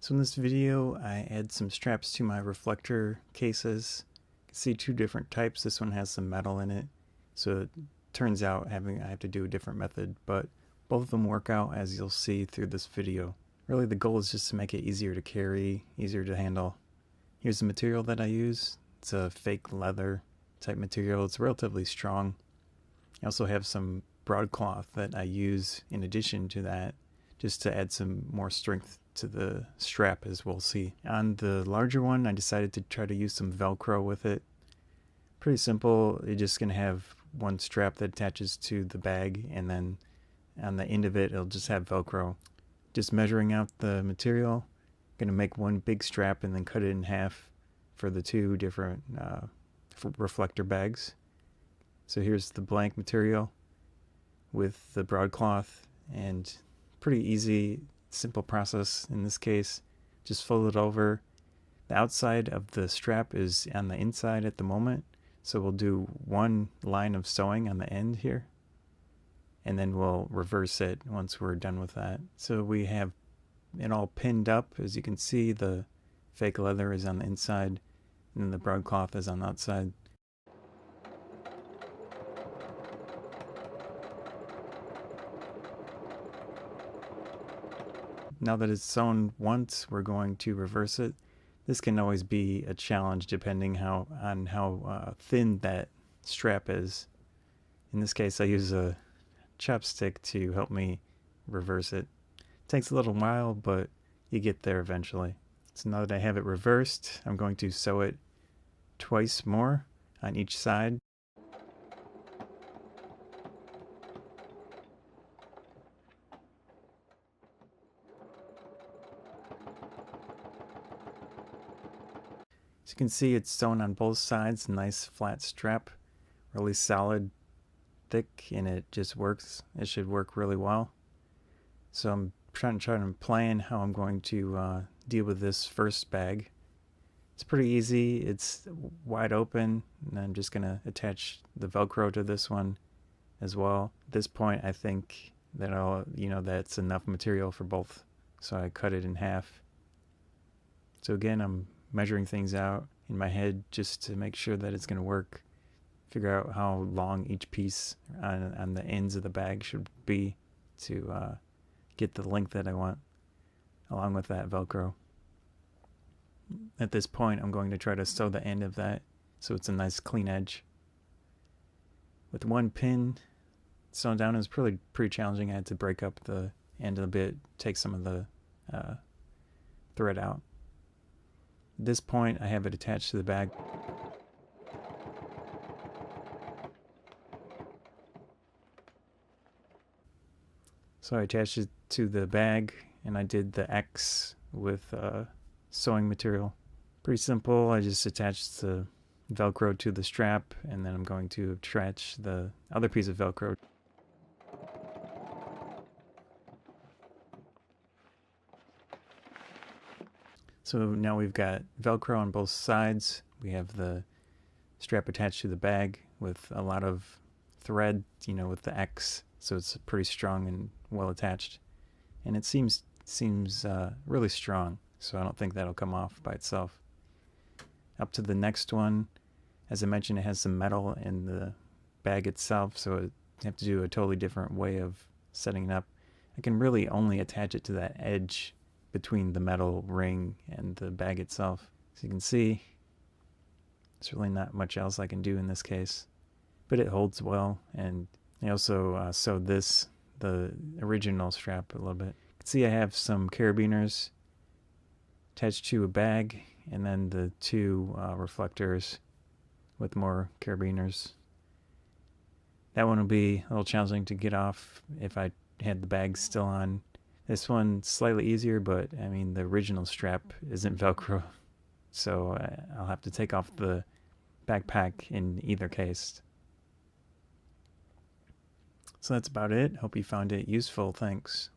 So in this video, I add some straps to my reflector cases. You can see two different types. This one has some metal in it, so it turns out I have to do a different method, but both of them work out, as you'll see through this video. Really, the goal is just to make it easier to carry, easier to handle. Here's the material that I use. It's a fake leather type material. It's relatively strong. I also have some broadcloth that I use in addition to that, just to add some more strength to the strap, as we'll see. On the larger one, I decided to try to use some Velcro with it. Pretty simple. You're just going to have one strap that attaches to the bag, and then on the end of it, it'll just have Velcro. Just measuring out the material, going to make one big strap and then cut it in half for the two different reflector bags. So here's the blank material with the broadcloth, and pretty easy, simple process in this case. Just fold it over. The outside of the strap is on the inside at the moment, so we'll do one line of sewing on the end here, and then we'll reverse it once we're done with that. So we have it all pinned up. As you can see, the fake leather is on the inside, and then the broadcloth is on the outside. Now that it's sewn once, we're going to reverse it. This can always be a challenge depending on how thin that strap is. In this case, I use a chopstick to help me reverse it. It takes a little while, but you get there eventually. So now that I have it reversed, I'm going to sew it twice more on each side. As you can see, it's sewn on both sides, nice flat strap, really solid, thick, and it just works. It should work really well. So I'm trying to plan how I'm going to deal with this first bag. It's pretty easy. It's wide open, and I'm just going to attach the Velcro to this one as well. At this point, I think that that's enough material for both, so I cut it in half. So again, I'm measuring things out in my head just to make sure that it's going to work. Figure out how long each piece on the ends of the bag should be to get the length that I want, along with that Velcro. At this point, I'm going to try to sew the end of that so it's a nice clean edge. With one pin sewn down, it was pretty challenging. I had to break up the end a bit, take some of the thread out. At this point, I have it attached to the bag. So I attached it to the bag, and I did the X with sewing material. Pretty simple. I just attached the Velcro to the strap, and then I'm going to attach the other piece of Velcro. So now we've got Velcro on both sides. We have the strap attached to the bag with a lot of thread, with the X, so it's pretty strong and well attached. And it seems really strong, so I don't think that'll come off by itself. Up to the next one. As I mentioned, it has some metal in the bag itself, so you have to do a totally different way of setting it up. I can really only attach it to that edge between the metal ring and the bag itself. As you can see, there's really not much else I can do in this case, but it holds well. And I also sewed the original strap a little bit. You can see I have some carabiners attached to a bag, and then the two reflectors with more carabiners. That one will be a little challenging to get off if I had the bag still on. This one's slightly easier, but I mean, the original strap isn't Velcro, so I'll have to take off the backpack in either case. So that's about it. Hope you found it useful. Thanks.